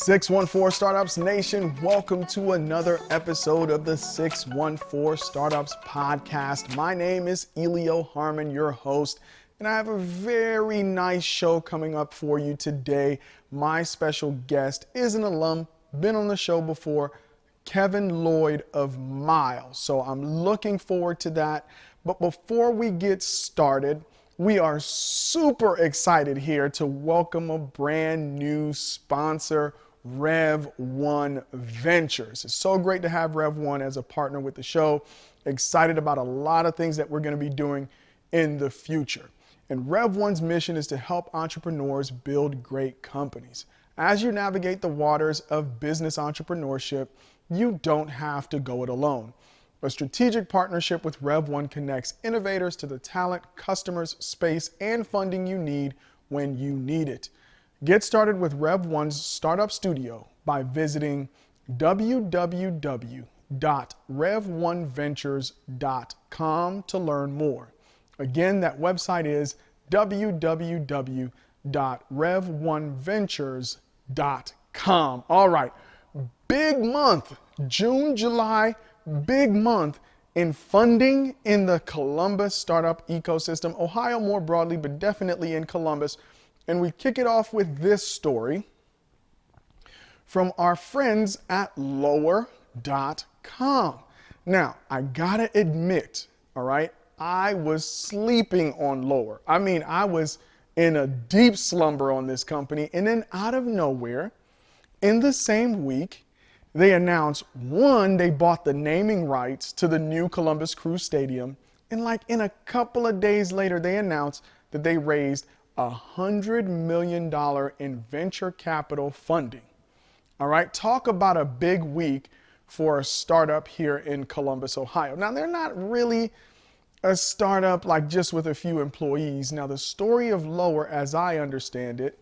614 Startups Nation, welcome to another episode of the 614 Startups Podcast. My name is Elio Harmon, your host, and I have a very nice show coming up for you today. My special guest is an alum, been on the show before, Kevin Lloyd of MYLE. So I'm looking forward to that. But before we get started, we are super excited here to welcome a brand new sponsor, Rev One Ventures. It's so great to have Rev One as a partner with the show. Excited about a lot of things that we're going to be doing in the future. And Rev One's mission is to help entrepreneurs build great companies. As you navigate the waters of business entrepreneurship, you don't have to go it alone. A strategic partnership with Rev One connects innovators to the talent, customers, space, and funding you need when you need it. Get started with Rev One's Startup Studio by visiting www.rev1ventures.com to learn more. Again, that website is www.rev1ventures.com. All right, big month, June, July, big month in funding in the Columbus startup ecosystem, Ohio more broadly, but definitely in Columbus. And we kick it off with this story from our friends at lower.com. Now, I gotta admit, all right, I was sleeping on Lower. I mean, I was in a deep slumber on this company, and then out of nowhere, in the same week, they announced, one, they bought the naming rights to the new Columbus Crew Stadium, and like in a couple of days later, they announced that they raised $100 million in venture capital funding. All right, talk about a big week for a startup here in Columbus, Ohio. Now, they're not really a startup like just with a few employees. Now, the story of Lower, as I understand it,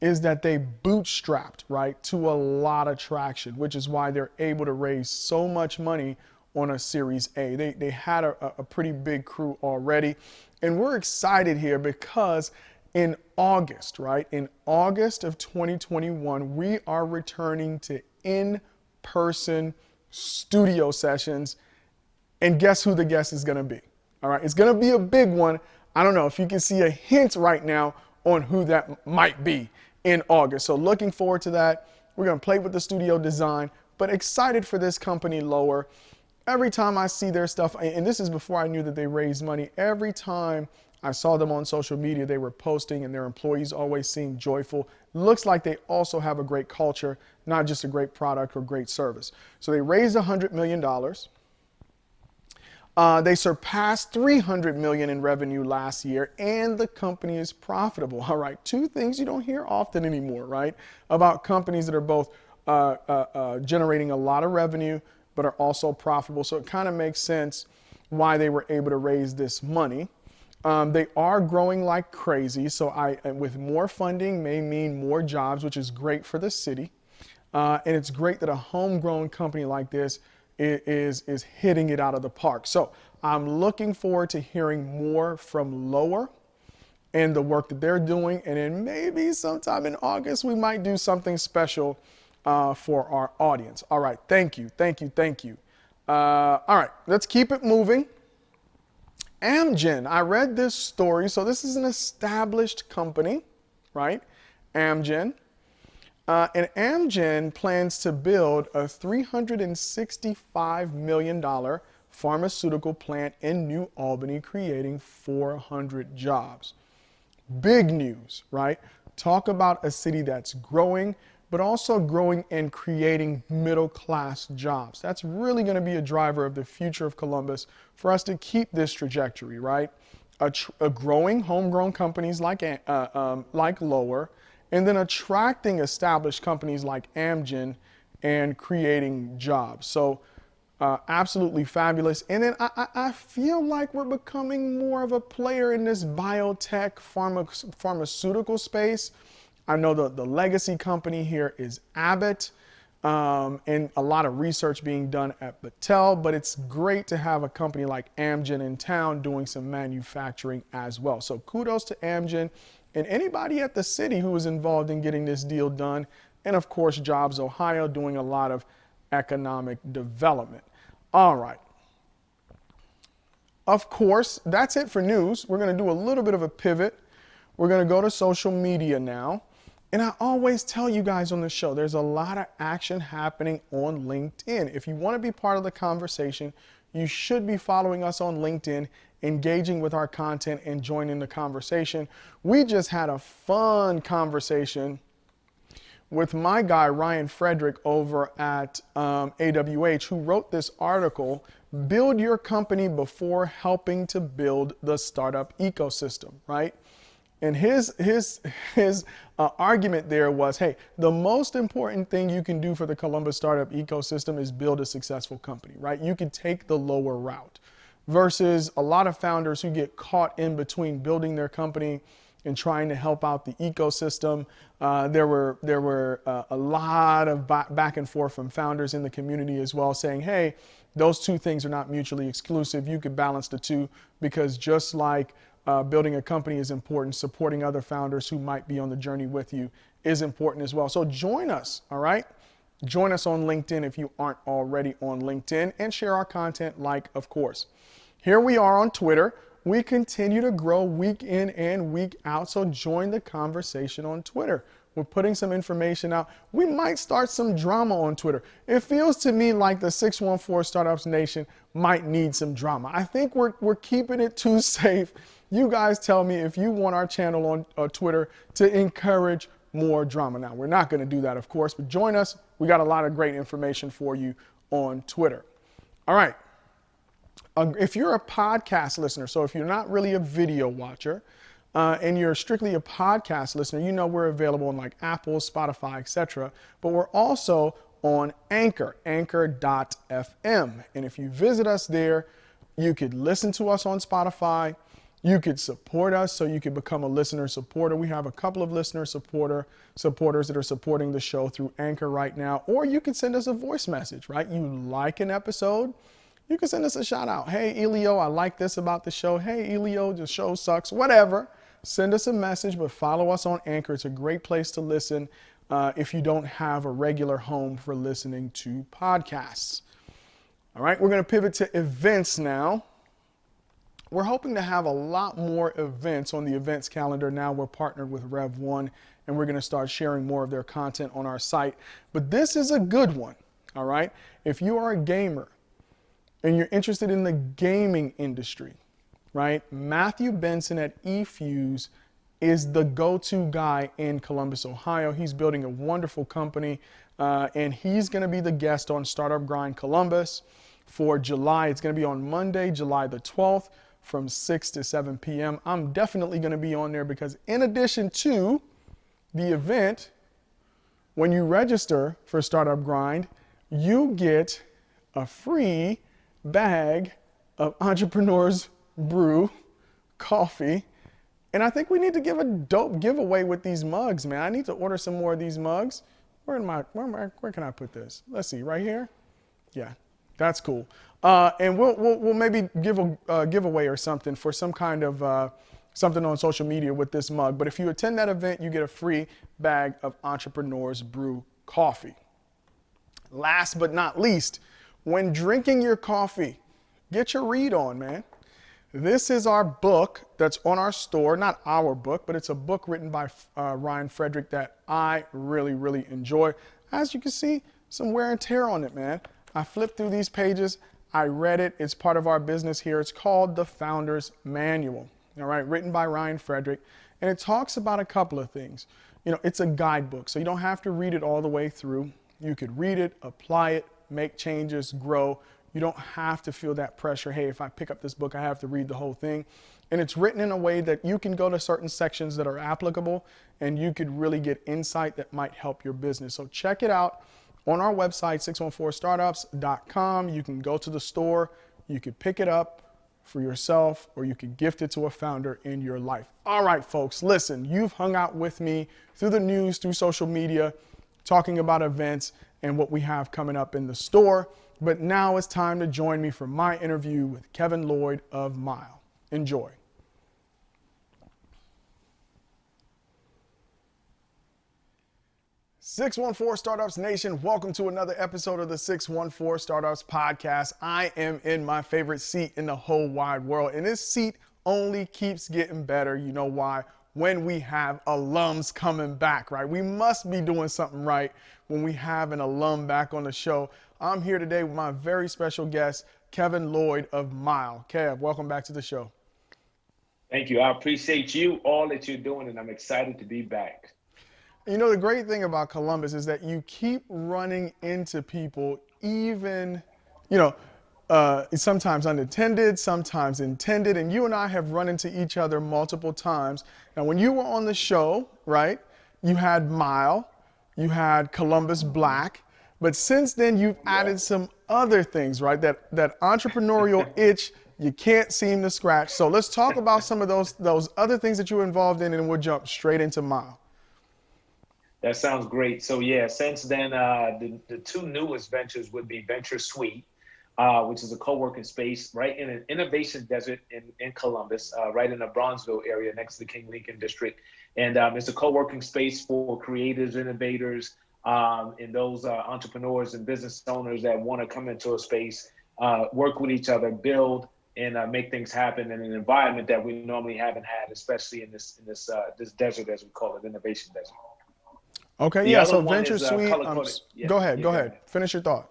is that they bootstrapped, right, to a lot of traction, which is why they're able to raise so much money on a Series A. They had a pretty big crew already. And we're excited here because in August, right, in August of 2021, we are returning to in-person studio sessions. And guess who the guest is going to be? All right, it's going to be a big one. I don't know if you can see a hint right now on who that might be in August. So looking forward to that. We're going to play with the studio design, but excited for this company, Lower. Every time I see their stuff, and this is before I knew that they raised money, every time I saw them on social media, they were posting and their employees always seemed joyful. Looks like they also have a great culture, not just a great product or great service. So they raised $100 million. They surpassed $300 million in revenue last year, and the company is profitable. All right, two things you don't hear often anymore, right? About companies that are both generating a lot of revenue, but are also profitable. So it kind of makes sense why they were able to raise this money. They are growing like crazy. So with more funding may mean more jobs, which is great for the city. And it's great that a homegrown company like this is hitting it out of the park. So I'm looking forward to hearing more from Lower and the work that they're doing. And then maybe sometime in August, we might do something special for our audience. All right. Thank you. All right. Let's keep it moving. Amgen. I read this story. So this is an established company, right? Amgen. And Amgen plans to build a $365 million pharmaceutical plant in New Albany, creating 400 jobs. Big news, right? Talk about a city that's growing, but also growing and creating middle-class jobs. That's really going to be a driver of the future of Columbus for us to keep this trajectory, right? A growing, homegrown companies like Lower, and then attracting established companies like Amgen and creating jobs. So absolutely fabulous. And then I feel like we're becoming more of a player in this biotech pharmaceutical space. I know the legacy company here is Abbott, and a lot of research being done at Battelle, but it's great to have a company like Amgen in town doing some manufacturing as well. So kudos to Amgen and anybody at the city who was involved in getting this deal done. And of course, Jobs Ohio, doing a lot of economic development. All right. Of course, that's it for news. We're going to do a little bit of a pivot. We're going to go to social media now. And I always tell you guys on the show, there's a lot of action happening on LinkedIn. If you want to be part of the conversation, you should be following us on LinkedIn, engaging with our content, and joining the conversation. We just had a fun conversation with my guy, Ryan Frederick, over at AWH, who wrote this article, Build Your Company Before Helping to Build the Startup Ecosystem, right? And his argument there was, hey, the most important thing you can do for the Columbus startup ecosystem is build a successful company, right? You can take the lower route versus a lot of founders who get caught in between building their company and trying to help out the ecosystem. There were a lot of back and forth from founders in the community as well, saying, hey, those two things are not mutually exclusive. You could balance the two, because just like building a company is important, supporting other founders who might be on the journey with you is important as well. So join us, all right? Join us on LinkedIn if you aren't already on LinkedIn, and share our content, like, of course. Here we are on Twitter. We continue to grow week in and week out, so join the conversation on Twitter. We're putting some information out. We might start some drama on Twitter. It feels to me like the 614 Startups Nation might need some drama. I think we're keeping it too safe. You guys tell me if you want our channel on Twitter to encourage more drama. Now, we're not going to do that, of course, but join us. We got a lot of great information for you on Twitter. All right. If you're a podcast listener, so if you're not really a video watcher, and you're strictly a podcast listener, you know we're available on like Apple, Spotify, etc. But we're also on Anchor, anchor.fm. And if you visit us there, you could listen to us on Spotify. You could support us, so you could become a listener supporter. We have a couple of listener supporters that are supporting the show through Anchor right now. Or you could send us a voice message, right? You like an episode, you can send us a shout out. Hey, Elio, I like this about the show. Hey, Elio, the show sucks, whatever. Send us a message, but follow us on Anchor. It's a great place to listen if you don't have a regular home for listening to podcasts. All right, we're going to pivot to events now. We're hoping to have a lot more events on the events calendar now. We're partnered with Rev One, and we're going to start sharing more of their content on our site. But this is a good one, all right? If you are a gamer and you're interested in the gaming industry, right? Matthew Benson at eFuse is the go-to guy in Columbus, Ohio. He's building a wonderful company, and he's going to be the guest on Startup Grind Columbus for July. It's going to be on Monday, July the 12th from 6 to 7 p.m. I'm definitely going to be on there because in addition to the event, when you register for Startup Grind, you get a free bag of Entrepreneurs Brew coffee. And I think we need to give a dope giveaway with these mugs, man. I need to order some more of these mugs. Where can I put this? Let's see, right here? Yeah, that's cool. And we'll maybe give a giveaway or something for some kind of something on social media with this mug. But if you attend that event, you get a free bag of Entrepreneurs Brew coffee. Last but not least, when drinking your coffee, get your read on, man. This is our book that's on our store, not our book, but it's a book written by Ryan Frederick that I really, really enjoy. As you can see, some wear and tear on it, man. I flipped through these pages. I read it. It's part of our business here. It's called The Founder's Manual, all right, written by Ryan Frederick. And it talks about a couple of things. You know, it's a guidebook, so you don't have to read it all the way through. You could read it, apply it, make changes, grow. You don't have to feel that pressure. Hey, if I pick up this book, I have to read the whole thing. And it's written in a way that you can go to certain sections that are applicable and you could really get insight that might help your business. So check it out on our website, 614startups.com. You can go to the store, you could pick it up for yourself, or you could gift it to a founder in your life. All right, folks, listen, you've hung out with me through the news, through social media, talking about events and what we have coming up in the store. But now it's time to join me for my interview with Kevin Lloyd of MYLE. Enjoy. 614 Startups Nation, welcome to another episode of the 614 Startups Podcast. I am in my favorite seat in the whole wide world, and this seat only keeps getting better. You know why? When we have alums coming back, right? We must be doing something right when we have an alum back on the show. I'm here today with my very special guest, Kevin Lloyd of MYLE. Kev, welcome back to the show. Thank you. I appreciate you, all that you're doing, and I'm excited to be back. You know, the great thing about Columbus is that you keep running into people, even, sometimes unintended, sometimes intended, and you and I have run into each other multiple times. Now, when you were on the show, right, you had MYLE, you had Columbus Black, but since then you've added some other things, right, that entrepreneurial itch you can't seem to scratch. So let's talk about some of those other things that you were involved in, and we'll jump straight into MYLE. That sounds great. So yeah, since then, the two newest ventures would be Venture Suite, which is a co-working space right in an innovation desert in Columbus, right in the Bronzeville area next to the King Lincoln District. And it's a co-working space for creators, innovators, and those entrepreneurs and business owners that want to come into a space, work with each other, build, and make things happen in an environment that we normally haven't had, especially in this desert, as we call it, innovation desert. Okay, yeah, so Venture Suite, go ahead. Finish your thought.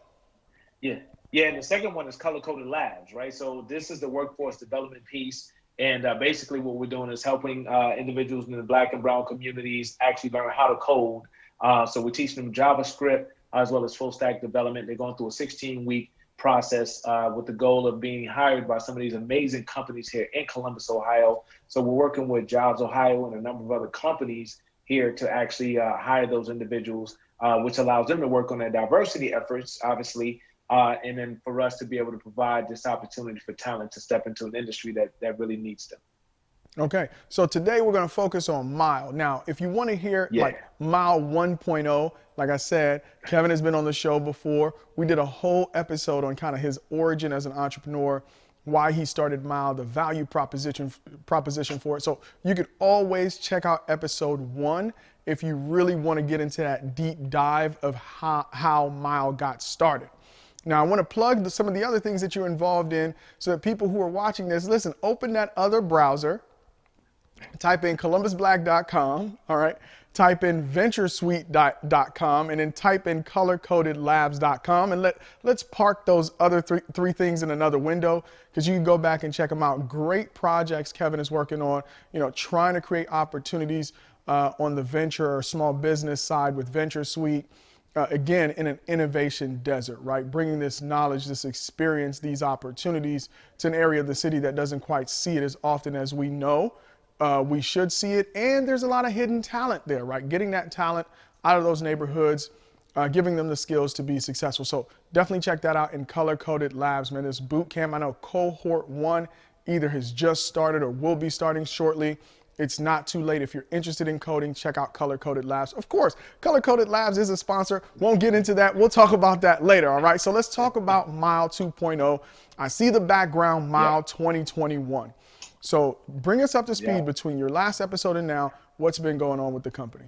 Yeah, and the second one is color-coded labs, right? So this is the workforce development piece, and basically what we're doing is helping individuals in the Black and brown communities actually learn how to code. So we're teaching them JavaScript as well as full-stack development. They're going through a 16-week process with the goal of being hired by some of these amazing companies here in Columbus, Ohio. So we're working with Jobs Ohio and a number of other companies here to actually hire those individuals, which allows them to work on their diversity efforts, obviously, and then for us to be able to provide this opportunity for talent to step into an industry that really needs them. Okay, so today we're going to focus on MYLE. Now, if you want to hear like MYLE 1.0, like I said, Kevin has been on the show before. We did a whole episode on kind of his origin as an entrepreneur, why he started MYLE, the value proposition for it. So you could always check out episode 1 if you really want to get into that deep dive of how MYLE got started. Now, I want to plug some of the other things that you're involved in so that people who are watching this, listen, open that other browser, type in columbusblack.com, all right? Type in venturesuite.com and then type in colorcodedlabs.com, and let's park those other three things in another window because you can go back and check them out. Great projects Kevin is working on, trying to create opportunities on the venture or small business side with Venture Suite. Again, in an innovation desert, right? Bringing this knowledge, this experience, these opportunities to an area of the city that doesn't quite see it as often as we know. We should see it, and there's a lot of hidden talent there, right? Getting that talent out of those neighborhoods, giving them the skills to be successful. So definitely check that out in Color Coded Labs, man. This boot camp, I know cohort 1 either has just started or will be starting shortly. It's not too late. If you're interested in coding, check out Color Coded Labs. Of course, Color Coded Labs is a sponsor. Won't get into that. We'll talk about that later, all right? So let's talk about MYLE 2.0. I see the background, MYLE 2021. So bring us up to speed between your last episode and now. What's been going on with the company?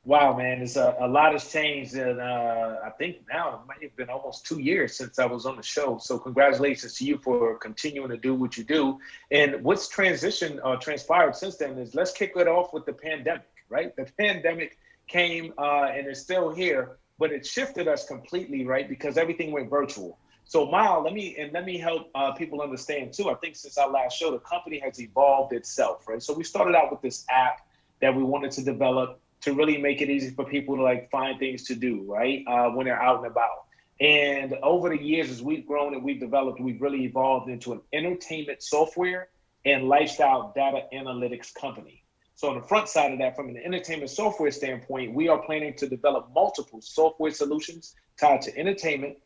Wow, man, it's a lot has changed, and I think now it might have been almost 2 years since I was on the show. So congratulations to you for continuing to do what you do. And what's transpired since then is, let's kick it off with the pandemic, right? The pandemic came and is still here, but it shifted us completely, right? Because everything went virtual. So MYLE, let me help people understand too. I think since our last show, the company has evolved itself, right? So we started out with this app that we wanted to develop to really make it easy for people to find things to do, right? When they're out and about. And over the years, as we've grown and we've developed, we've really evolved into an entertainment software and lifestyle data analytics company. So on the front side of that, from an entertainment software standpoint, we are planning to develop multiple software solutions tied to entertainment,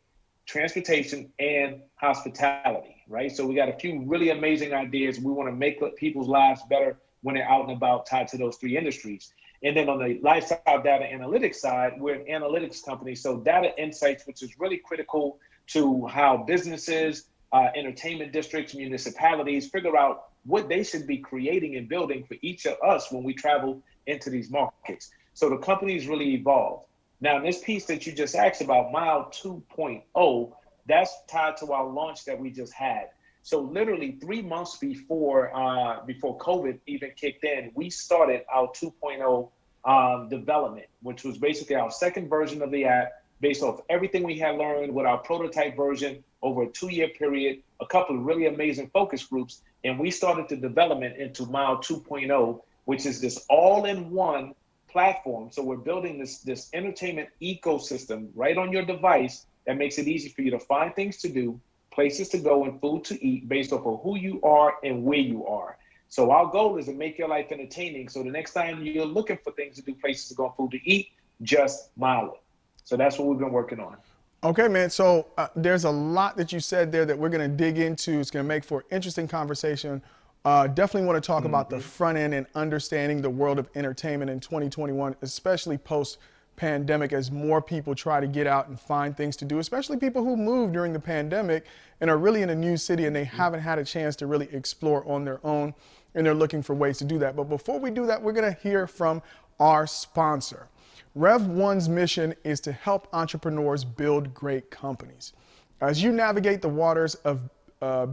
transportation, and hospitality, right? So we got a few really amazing ideas. We want to make people's lives better when they're out and about, tied to those 3 industries. And then on the lifestyle data analytics side, we're an analytics company. So data insights, which is really critical to how businesses, entertainment districts, municipalities figure out what they should be creating and building for each of us when we travel into these markets. So the company's really evolved. Now, in this piece that you just asked about, MYLE 2.0, that's tied to our launch that we just had. So literally 3 months before COVID even kicked in, we started our 2.0 development, which was basically our second version of the app based off everything we had learned with our prototype version over a 2-year period, a couple of really amazing focus groups, and we started the development into MYLE 2.0, which is this all-in-one platform. So we're building this entertainment ecosystem right on your device that makes it easy for you to find things to do, places to go, and food to eat based off of who you are and where you are. So our goal is to make your life entertaining. So the next time you're looking for things to do, places to go, and food to eat, just MYLE it. So that's what we've been working on. Okay, man. So there's a lot that you said there that we're going to dig into. It's going to make for interesting conversation. Definitely want to talk about the front end and understanding the world of entertainment in 2021, especially post pandemic, as more people try to get out and find things to do, especially people who moved during the pandemic and are really in a new city and they haven't had a chance to really explore on their own, and they're looking for ways to do that. But before we do that, we're going to hear from our sponsor. Rev One's mission is to help entrepreneurs build great companies. As you navigate the waters of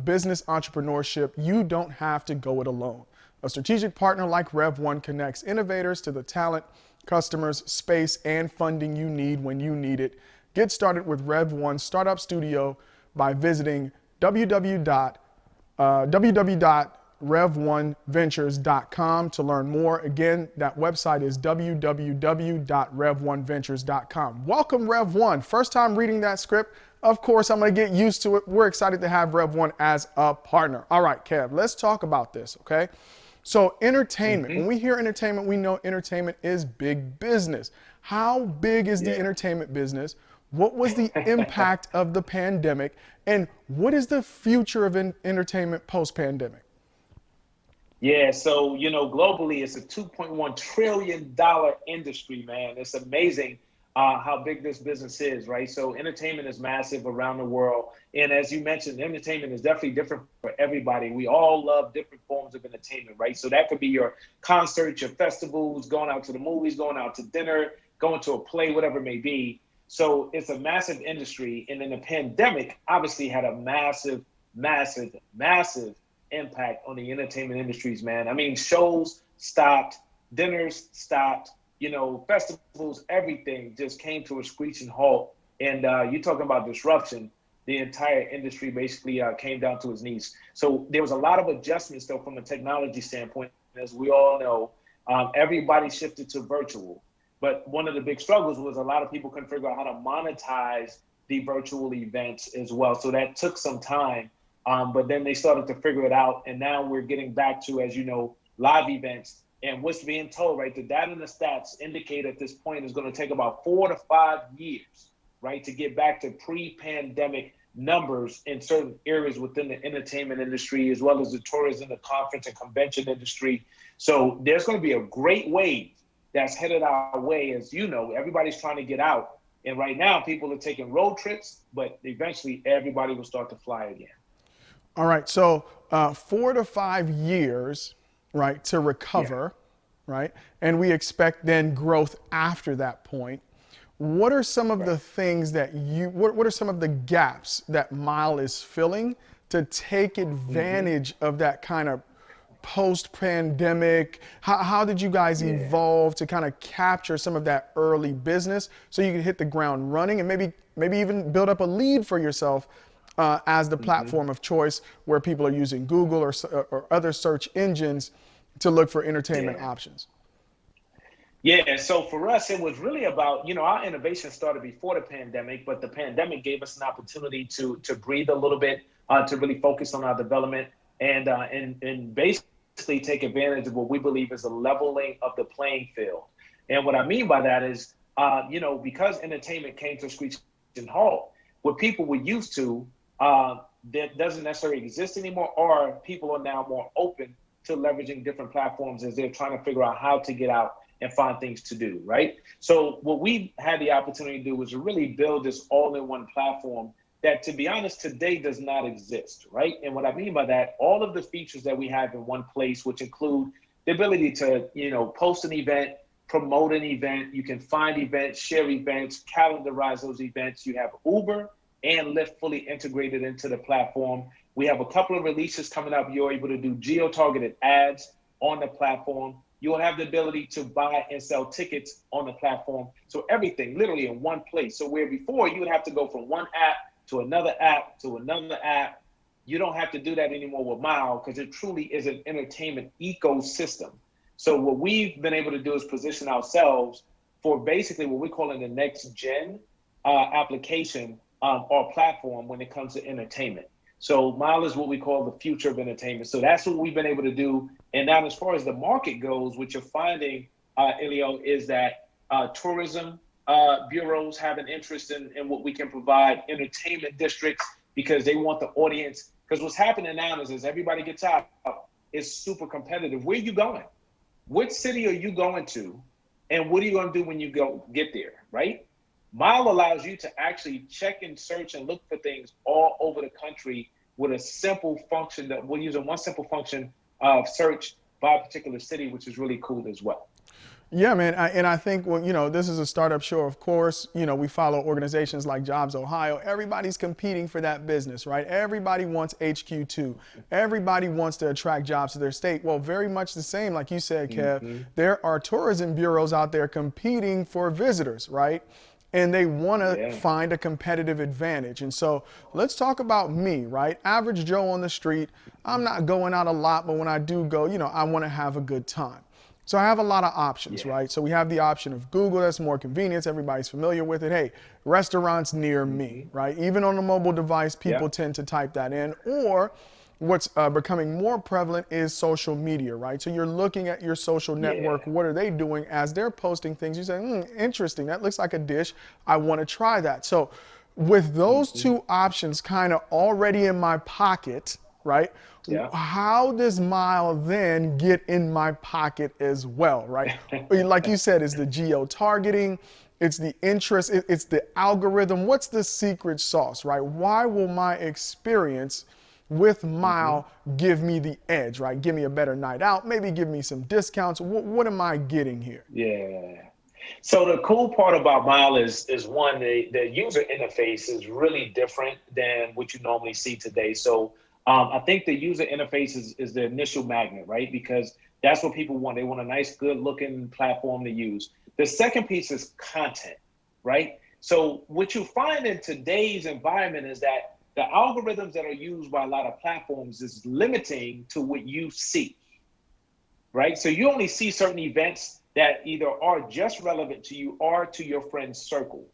business entrepreneurship, you don't have to go it alone. A strategic partner like Rev One connects innovators to the talent, customers, space, and funding you need when you need it. Get started with Rev One Startup Studio by visiting www.rev1ventures.com to learn more. Again, that website is www.rev1ventures.com. Welcome, Rev One. First time reading that script. Of course, I'm going to get used to it. We're excited to have Rev One as a partner. All right, Kev, let's talk about this, okay? So entertainment, when we hear entertainment, we know entertainment is big business. How big is the entertainment business? What was the impact of the pandemic? And what is the future of entertainment post-pandemic? Yeah, so, globally, it's a $2.1 trillion industry, man. It's amazing how big this business is, right? So entertainment is massive around the world. And as you mentioned, entertainment is definitely different for everybody. We all love different forms of entertainment, right? So that could be your concerts, your festivals, going out to the movies, going out to dinner, going to a play, whatever it may be. So it's a massive industry. And then the pandemic obviously had a massive, massive, massive impact on the entertainment industries, man. I mean, shows stopped, dinners stopped, festivals, everything just came to a screeching halt. And you're talking about disruption. The entire industry basically came down to its knees. So there was a lot of adjustments, though, from a technology standpoint. As we all know, everybody shifted to virtual. But one of the big struggles was a lot of people couldn't figure out how to monetize the virtual events as well. So that took some time. But then they started to figure it out. And now we're getting back to, as you know, live events. And what's being told, right, the data and the stats indicate at this point is going to take about 4 to 5 years, right, to get back to pre-pandemic numbers in certain areas within the entertainment industry, as well as the tourism, the conference and convention industry. So there's going to be a great wave that's headed our way. As you know, everybody's trying to get out. And right now, people are taking road trips, but eventually everybody will start to fly again. All right, so 4 to 5 years, right, to recover, right? And we expect then growth after that point. What are some of the things that what are some of the gaps that MYLE is filling to take advantage of that kind of post-pandemic? How did you guys evolve to kind of capture some of that early business so you can hit the ground running and maybe even build up a lead for yourself as the platform of choice where people are using Google or other search engines to look for entertainment options? Yeah, so for us, it was really about, our innovation started before the pandemic, but the pandemic gave us an opportunity to breathe a little bit, to really focus on our development and basically take advantage of what we believe is a leveling of the playing field. And what I mean by that is, because entertainment came to a screeching halt, what people were used to that doesn't necessarily exist anymore, or people are now more open to leveraging different platforms as they're trying to figure out how to get out and find things to do, right? So what we had the opportunity to do was to really build this all-in-one platform that, to be honest, today does not exist, right? And what I mean by that, all of the features that we have in one place, which include the ability to, post an event, promote an event. You can find events, share events, calendarize those events. You have Uber and Lyft fully integrated into the platform. We have a couple of releases coming up. You're able to do geo-targeted ads on the platform. You'll have the ability to buy and sell tickets on the platform. So everything literally in one place. So where before you would have to go from one app to another app to another app, you don't have to do that anymore with MYLE, because it truly is an entertainment ecosystem. So what we've been able to do is position ourselves for basically what we're calling the next gen application or platform when it comes to entertainment. So MYLE is what we call the future of entertainment. So that's what we've been able to do. And now as far as the market goes, what you're finding, Elio, is that tourism bureaus have an interest in what we can provide, entertainment districts, because they want the audience. Because what's happening now is as everybody gets out, it's super competitive. Where are you going? What city are you going to? And what are you going to do when you get there, right? MYLE allows you to actually check and search and look for things all over the country with a simple function that we're using one simple function of search by a particular city, which is really cool as well. Yeah, man, and I think, well, this is a startup show, of course. We follow organizations like Jobs Ohio. Everybody's competing for that business, right? Everybody wants HQ2. Everybody wants to attract jobs to their state. Well, very much the same, like you said, Kev. There are tourism bureaus out there competing for visitors, right? And they want to find a competitive advantage. And so let's talk about me, right? Average Joe on the street. I'm not going out a lot, but when I do go, I want to have a good time. So I have a lot of options, right? So we have the option of Google, that's more convenience. Everybody's familiar with it. Hey, restaurants near me, right? Even on a mobile device, people tend to type that in. Or what's becoming more prevalent is social media, right? So you're looking at your social network. What are they doing as they're posting things? You say, interesting, that looks like a dish. I want to try that. So with those two options kind of already in my pocket, right? How does MYLE then get in my pocket as well, right? Like you said, it's the geo-targeting, it's the interest, it's the algorithm. What's the secret sauce, right? Why will my experience with MYLE give me the edge, right? Give me a better night out, maybe give me some discounts. What am I getting here? Yeah. So the cool part about MYLE is one, the user interface is really different than what you normally see today. So I think the user interface is the initial magnet, right? Because that's what people want. They want a nice, good looking platform to use. The second piece is content, right? So what you find in today's environment is that the algorithms that are used by a lot of platforms is limiting to what you see, right? So you only see certain events that either are just relevant to you or to your friend's circle.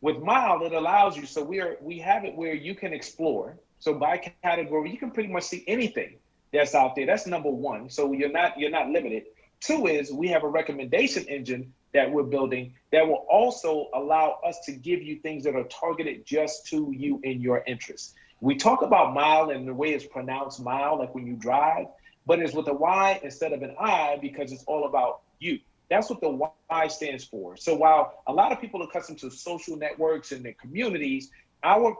With MYLE, it allows you, so we have it where you can explore. So by category, you can pretty much see anything that's out there. That's number one. So you're not limited. Two is we have a recommendation engine that we're building that will also allow us to give you things that are targeted just to you and your interests. We talk about MYLE and the way it's pronounced MYLE, like when you drive, but it's with a Y instead of an I because it's all about you. That's what the Y stands for. So while a lot of people are accustomed to social networks and their communities, our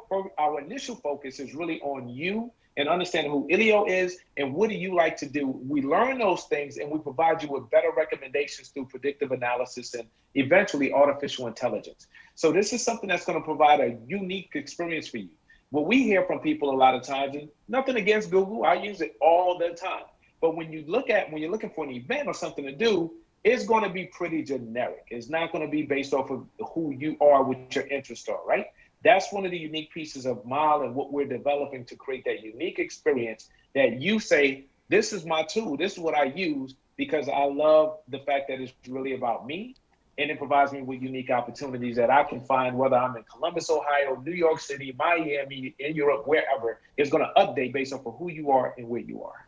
initial focus is really on you and understanding who Elio is and what do you like to do. We learn those things and we provide you with better recommendations through predictive analysis and eventually artificial intelligence. So this is something that's going to provide a unique experience for you. What we hear from people a lot of times, and nothing against Google, I use it all the time. But when you're looking for an event or something to do, it's going to be pretty generic. It's not going to be based off of who you are, what your interests are, right? That's one of the unique pieces of MYLE and what we're developing to create that unique experience that you say, this is my tool, this is what I use because I love the fact that it's really about me and it provides me with unique opportunities that I can find whether I'm in Columbus, Ohio, New York City, Miami, in Europe, wherever. It's going to update based off of who you are and where you are.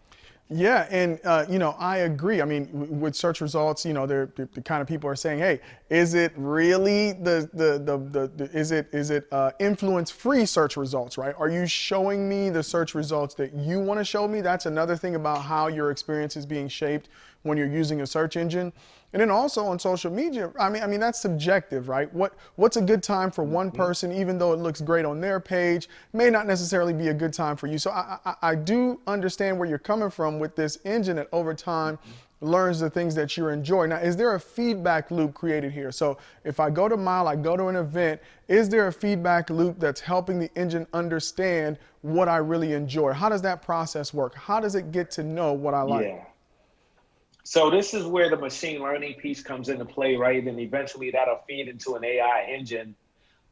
Yeah, and I agree. I mean, with search results, they're the kind of people are saying, hey, is it really is it influence-free search results, right? Are you showing me the search results that you want to show me? That's another thing about how your experience is being shaped when you're using a search engine. And then also on social media, I mean that's subjective, right? What's a good time for one person, even though it looks great on their page, may not necessarily be a good time for you. So I do understand where you're coming from with this engine that over time learns the things that you enjoy. Now, is there a feedback loop created here? So if I go to MYLE, I go to an event, is there a feedback loop that's helping the engine understand what I really enjoy? How does that process work? How does it get to know what I like? Yeah. So this is where the machine learning piece comes into play, right? And eventually that'll feed into an AI engine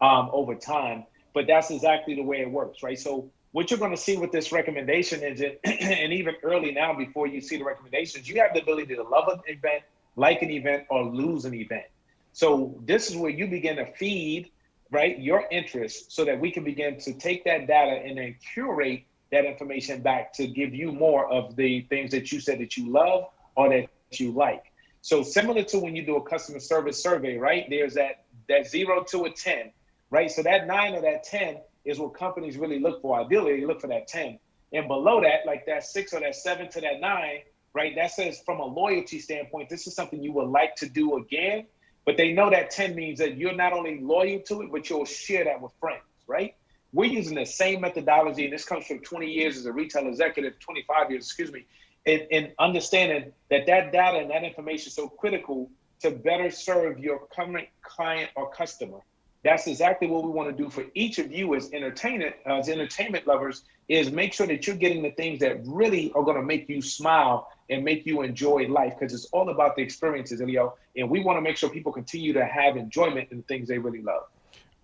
over time. But that's exactly the way it works, right? So what you're going to see with this recommendation engine, and even early now, before you see the recommendations, you have the ability to love an event, like an event, or lose an event. So this is where you begin to feed, right, your interests so that we can begin to take that data and then curate that information back to give you more of the things that you said that you love or that you like. So similar to when you do a customer service survey, right? There's that 0 to a 10, right? So that 9 or that 10 is what companies really look for. Ideally, they look for that 10. And below that, like that 6 or that 7 to that 9, right? That says from a loyalty standpoint, this is something you would like to do again. But they know that 10 means that you're not only loyal to it, but you'll share that with friends, right? We're using the same methodology, and this comes from 20 years as a retail executive, 25 years, excuse me, in understanding that data and that information is so critical to better serve your current client or customer. That's exactly what we want to do for each of you as entertainment lovers, is make sure that you're getting the things that really are going to make you smile and make you enjoy life, because it's all about the experiences, Elio. And we want to make sure people continue to have enjoyment in the things they really love.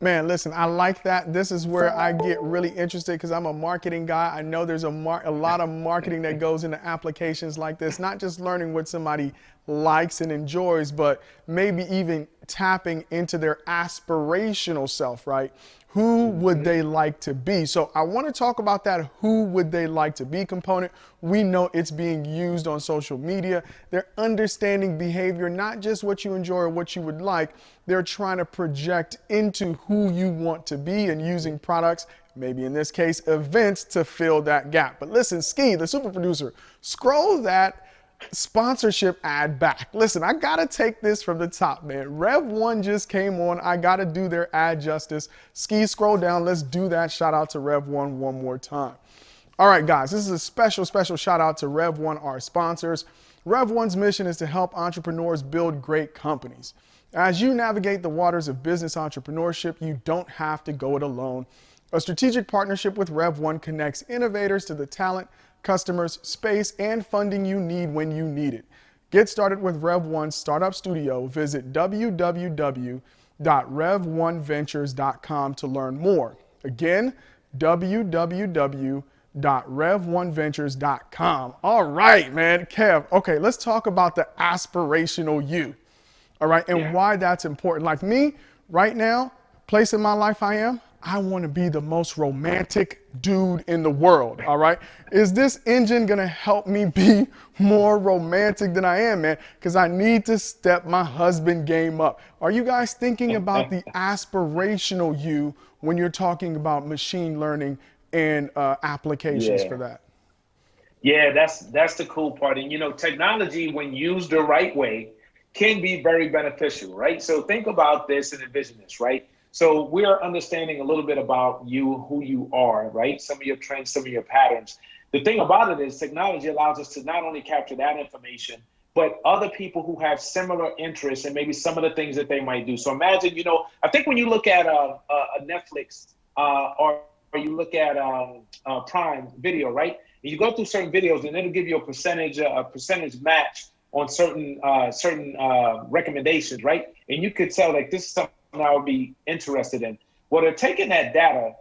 Man, listen, I like that. This is where I get really interested because I'm a marketing guy. I know there's a lot of marketing that goes into applications like this, not just learning what somebody likes and enjoys, but maybe even tapping into their aspirational self, right? Who would they like to be? So I want to talk about that who would they like to be component. We know it's being used on social media. They're understanding behavior, not just what you enjoy or what you would like. They're trying to project into who you want to be and using products, maybe in this case, events, to fill that gap. But listen, Ski, the super producer, scroll that sponsorship ad back. Listen, I gotta take this from the top, man. Rev One just came on. I gotta do their ad justice. Ski, scroll down. Let's do that. Shout out to Rev One more time. All right, guys, this is a special shout out to Rev One, our sponsors. Rev One's mission is to help entrepreneurs build great companies. As you navigate the waters of business entrepreneurship, you don't have to go it alone. A strategic partnership with Rev One connects innovators to the talent, customers, space, and funding you need when you need it. Get started with Rev One Startup Studio. Visit www.rev1ventures.com to learn more. Again, www.rev1ventures.com. All right, man. Kev, okay, let's talk about the aspirational you. All right, and why that's important. Like me, right now, place in my life I want to be the most romantic dude in the world, all right? Is this engine going to help me be more romantic than I am, man? Because I need to step my husband game up. Are you guys thinking about the aspirational you when you're talking about machine learning and applications for Yeah. that? Yeah, that's the cool part. And technology, when used the right way, can be very beneficial, right? So think about this and envision this, right? So we're understanding a little bit about you, who you are, right? Some of your trends, some of your patterns. The thing about it is technology allows us to not only capture that information, but other people who have similar interests and maybe some of the things that they might do. So imagine, I think when you look at a Netflix or you look at Prime Video, right? And you go through certain videos and it'll give you a percentage match on certain recommendations, right? And you could tell like this is something I would be interested in. Well, they're taking that data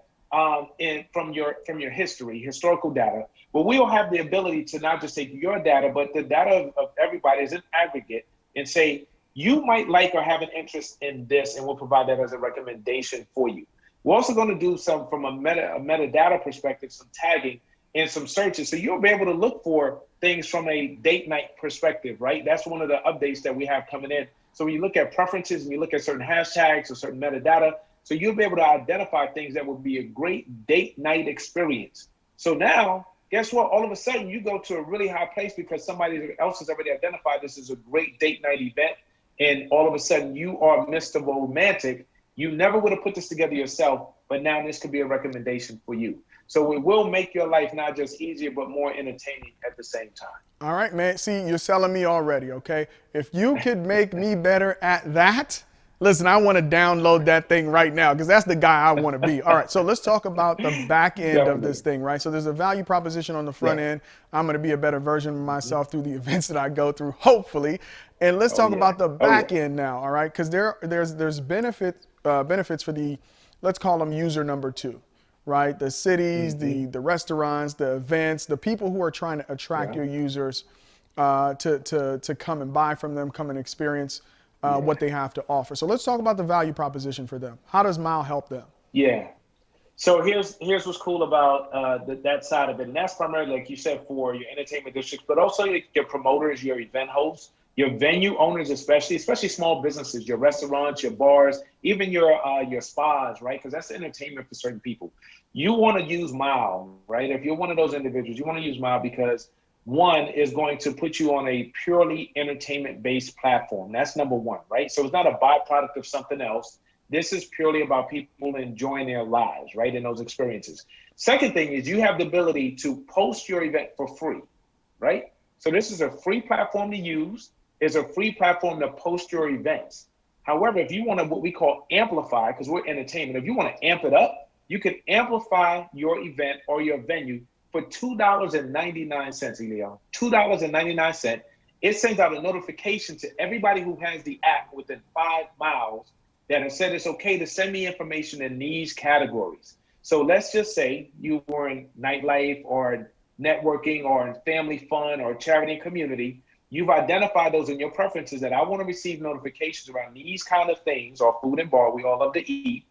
from your historical data, but we'll have the ability to not just take your data, but the data of everybody as an aggregate and say, you might like or have an interest in this, and we'll provide that as a recommendation for you. We're also going to do some from a metadata perspective, some tagging and some searches. So you'll be able to look for things from a date night perspective, right? That's one of the updates that we have coming in. So when you look at preferences and you look at certain hashtags or certain metadata, so you'll be able to identify things that would be a great date night experience. So now, guess what? All of a sudden you go to a really high place because somebody else has already identified this as a great date night event. And all of a sudden you are Mr. Romantic. You never would have put this together yourself, but now this could be a recommendation for you. So it will make your life not just easier, but more entertaining at the same time. All right, man. See, you're selling me already, okay? If you could make me better at that, listen, I want to download that thing right now because that's the guy I want to be. All right, so let's talk about the back end of this Definitely. thing, right? So there's a value proposition on the Yeah. front end. I'm going to be a better version of myself through the events that I go through, hopefully. And let's Oh talk yeah. about the Oh yeah. back end now, all right? Because there's benefits for the, let's call them user number two, right? The cities, the restaurants, the events, the people who are trying to attract Yeah. your users to come and buy from them, come and experience Yeah. what they have to offer. So let's talk about the value proposition for them. How does MYLE help them? Yeah. So here's what's cool about that side of it, and that's primarily, like you said, for your entertainment districts, but also your promoters, your event hosts, your venue owners, especially small businesses, your restaurants, your bars, even your spas, right? Because that's entertainment for certain people. You want to use MYLE, right? If you're one of those individuals, you want to use MYLE because one is going to put you on a purely entertainment-based platform. That's number one, right? So it's not a byproduct of something else. This is purely about people enjoying their lives, right, in those experiences. Second thing is you have the ability to post your event for free, right? So this is a free platform to use. It's a free platform to post your events. However, if you want to what we call amplify, because we're entertainment, if you want to amp it up, you can amplify your event or your venue for $2.99, Elio. $2.99. It sends out a notification to everybody who has the app within 5 miles that have said it's okay to send me information in these categories. So let's just say you were in nightlife or networking or in family fun or charity and community. You've identified those in your preferences that I want to receive notifications around these kind of things, or food and bar, we all love to eat.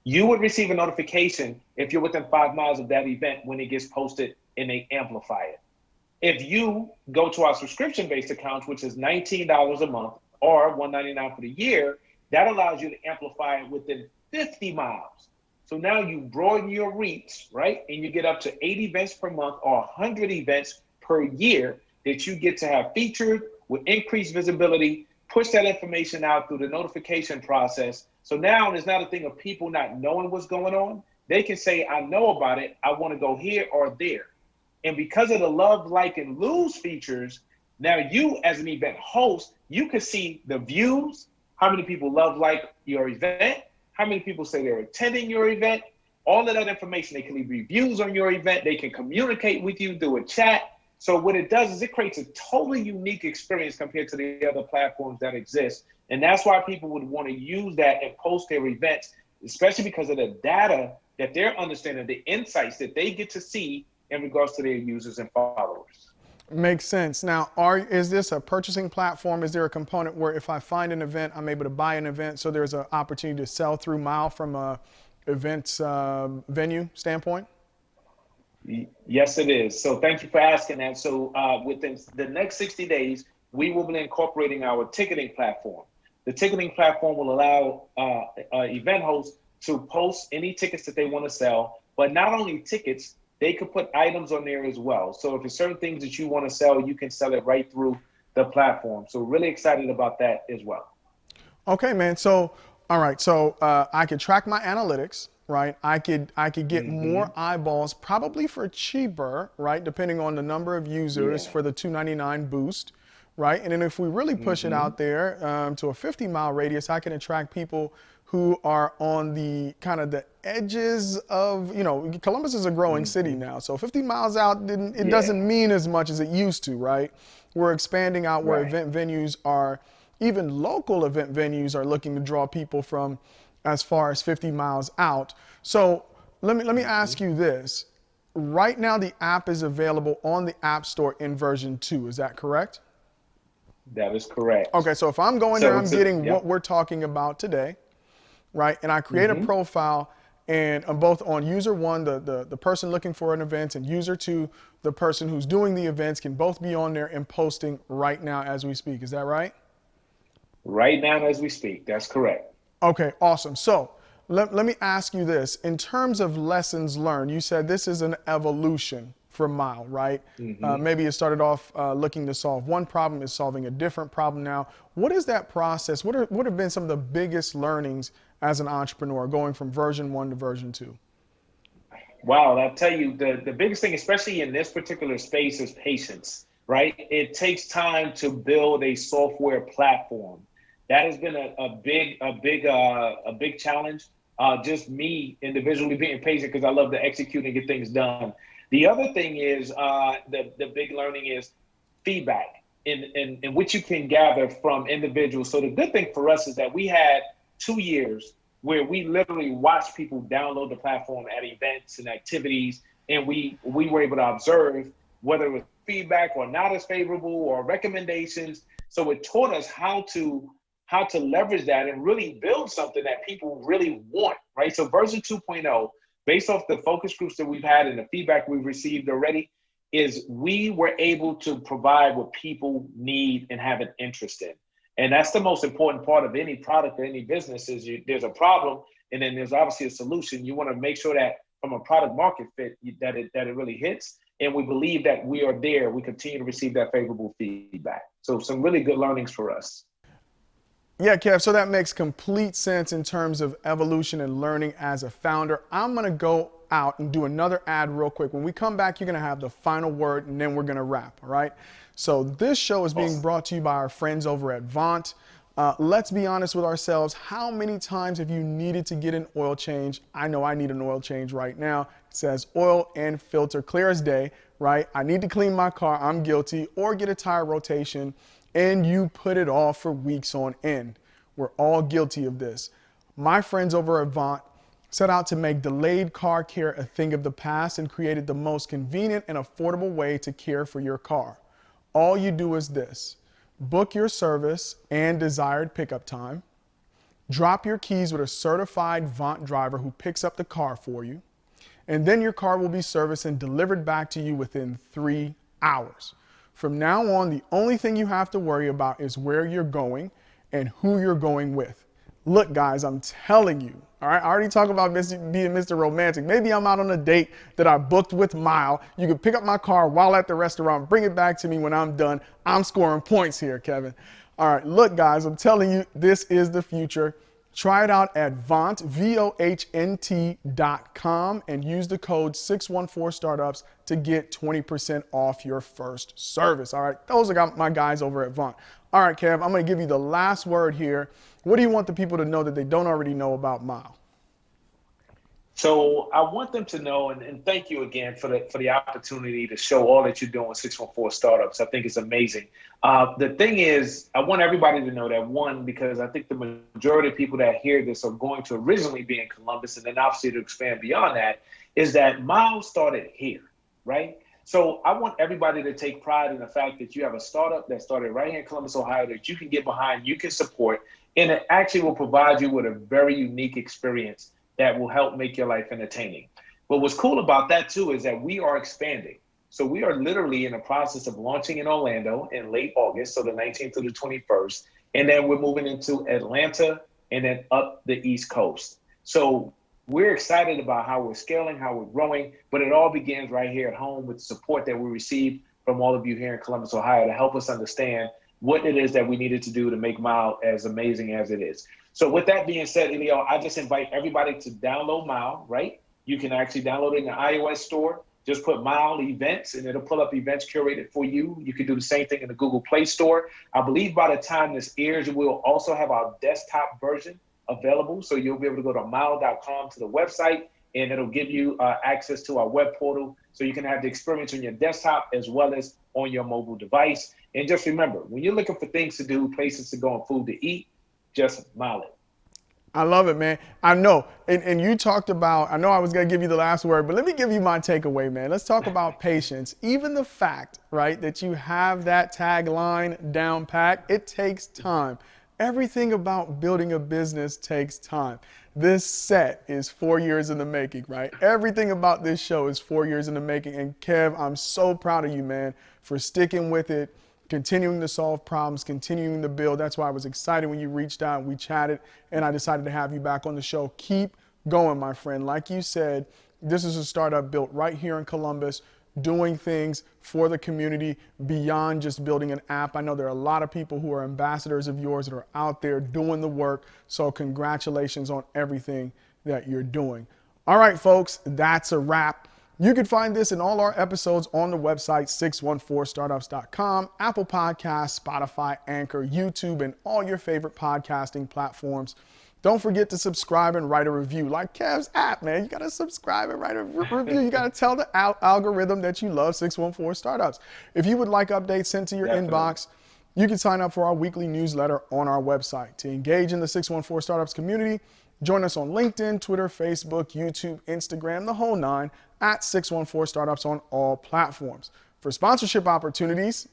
You would receive a notification if you're within 5 miles of that event when it gets posted and they amplify it. If you go to our subscription-based accounts, which is $19 a month or $199 for the year, that allows you to amplify it within 50 miles. So now you broaden your reach, right? And you get up to 8 events per month or 100 events per year that you get to have featured with increased visibility, push that information out through the notification process. So now there's not a thing of people not knowing what's going on. They can say, I know about it. I want to go here or there. And because of the love, like, and lose features, now you as an event host, you can see the views, how many people love, like your event, how many people say they're attending your event, all of that information. They can leave reviews on your event. They can communicate with you through a chat. So what it does is it creates a totally unique experience compared to the other platforms that exist. And that's why people would want to use that and post their events, especially because of the data that they're understanding, the insights that they get to see in regards to their users and followers. Makes sense. Now, is this a purchasing platform? Is there a component where if I find an event, I'm able to buy an event, so there's an opportunity to sell through MYLE from a events venue standpoint? Yes, it is. So thank you for asking that. So within the next 60 days, we will be incorporating our ticketing platform. The ticketing platform will allow event hosts to post any tickets that they want to sell, but not only tickets, they could put items on there as well. So if there's certain things that you want to sell, you can sell it right through the platform. So really excited about that as well. Okay, man. So, all right. So I could track my analytics, right? I could get more eyeballs, probably for cheaper, right? Depending on the number of users Yeah. for the $2.99 boost, right? And then if we really push it out there to a 50-mile radius, I can attract people who are on the kind of the edges of, Columbus is a growing city now. So 50 miles out, it Yeah. doesn't mean as much as it used to, right? We're expanding out where Right. event venues are, even local event venues are looking to draw people from as far as 50 miles out. So let me ask you this. Right now, the app is available on the App Store in version 2. Is that correct? That is correct. Okay, so if I'm going there, So I'm it's a, getting what yep. we're talking about today, right? And I create a profile, and both on user one, the person looking for an event, and user two, the person who's doing the events, can both be on there and posting right now as we speak. Is that right? Right now as we speak. That's correct. Okay, awesome. So let me ask you this. In terms of lessons learned, you said this is an evolution for MYLE, right? Maybe it started off looking to solve one problem, is solving a different problem now. What is that process? What have been some of the biggest learnings as an entrepreneur going from version 1 to version 2? Wow, I'll tell you the biggest thing, especially in this particular space, is patience, right? It takes time to build a software platform. That has been a big challenge. Just me individually being patient because I love to execute and get things done. The other thing is the big learning is feedback in which you can gather from individuals. So the good thing for us is that we had 2 years where we literally watched people download the platform at events and activities, and we were able to observe whether it was feedback or not as favorable or recommendations. So it taught us how to leverage that and really build something that people really want, right? So version 2.0, based off the focus groups that we've had and the feedback we've received already, is we were able to provide what people need and have an interest in. And that's the most important part of any product or any business is there's a problem and then there's obviously a solution. You want to make sure that from a product market fit that it really hits. And we believe that we are there. We continue to receive that favorable feedback. So some really good learnings for us. Yeah, Kev, so that makes complete sense in terms of evolution and learning as a founder. I'm going to go out and do another ad real quick. When we come back, you're going to have the final word, and then we're going to wrap, all right? So this show is being brought to you by our friends over at Vaunt. Let's be honest with ourselves. How many times have you needed to get an oil change? I know I need an oil change right now. It says oil and filter, clear as day, right? I need to clean my car, I'm guilty, or get a tire rotation, and you put it off for weeks on end. We're all guilty of this. My friends over at Vaunt set out to make delayed car care a thing of the past and created the most convenient and affordable way to care for your car. All you do is this: book your service and desired pickup time, drop your keys with a certified Vaunt driver who picks up the car for you, and then your car will be serviced and delivered back to you within 3 hours. From now on, the only thing you have to worry about is where you're going and who you're going with. Look, guys, I'm telling you, all right, I already talked about being Mr. Romantic. Maybe I'm out on a date that I booked with MYLE. You can pick up my car while at the restaurant, bring it back to me when I'm done. I'm scoring points here, Kevin. All right, look, guys, I'm telling you, this is the future. Try it out at Vaunt, VOHNT.com, and use the code 614startups to get 20% off your first service. All right, those are my guys over at Vaunt. All right, Kev, I'm going to give you the last word here. What do you want the people to know that they don't already know about MYLE? So I want them to know, and thank you again for the opportunity to show all that you're doing with 614 Startups. I think it's amazing. The thing is, I want everybody to know that, one, because I think the majority of people that hear this are going to originally be in Columbus, and then obviously to expand beyond that, is that MYLE started here, right? So I want everybody to take pride in the fact that you have a startup that started right here in Columbus, Ohio, that you can get behind, you can support, and it actually will provide you with a very unique experience that will help make your life entertaining. But what's cool about that too is that we are expanding. So we are literally in the process of launching in Orlando in late August, so the 19th through the 21st. And then we're moving into Atlanta and then up the East Coast. So we're excited about how we're scaling, how we're growing, but it all begins right here at home with the support that we receive from all of you here in Columbus, Ohio, to help us understand what it is that we needed to do to make MYLE as amazing as it is. So with that being said, Elio, I just invite everybody to download MYLE, right? You can actually download it in the iOS store. Just put MYLE events and it'll pull up events curated for you. You can do the same thing in the Google Play Store. I believe by the time this airs, we'll also have our desktop version available. So you'll be able to go to myle.com to the website and it'll give you access to our web portal. So you can have the experience on your desktop as well as on your mobile device. And just remember, when you're looking for things to do, places to go and food to eat, just MYLE it. I love it, man. I know. And you talked about, I know I was going to give you the last word, but let me give you my takeaway, man. Let's talk about patience. Even the fact, right, that you have that tagline down pat, it takes time. Everything about building a business takes time. This set is 4 years in the making, right? Everything about this show is 4 years in the making. And Kev, I'm so proud of you, man, for sticking with it, continuing to solve problems, continuing to build. That's why I was excited when you reached out, we chatted, and I decided to have you back on the show. Keep going, my friend. Like you said, this is a startup built right here in Columbus, doing things for the community beyond just building an app. I know there are a lot of people who are ambassadors of yours that are out there doing the work. So congratulations on everything that you're doing. All right, folks, that's a wrap. You can find this and all our episodes on the website 614startups.com, Apple Podcasts, Spotify, Anchor, YouTube, and all your favorite podcasting platforms. Don't forget to subscribe and write a review. Like Kev's app, man. You got to subscribe and write a review. You got to tell the algorithm that you love 614 Startups. If you would like updates sent to your inbox, you can sign up for our weekly newsletter on our website. To engage in the 614 Startups community, join us on LinkedIn, Twitter, Facebook, YouTube, Instagram, the whole nine, at 614 Startups on all platforms. For sponsorship opportunities,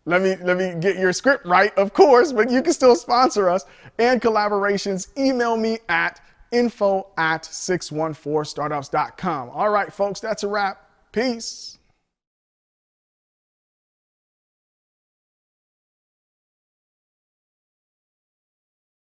let me get your script right, of course, but you can still sponsor us. And collaborations, email me at info@614startups.com. All right, folks, that's a wrap. Peace.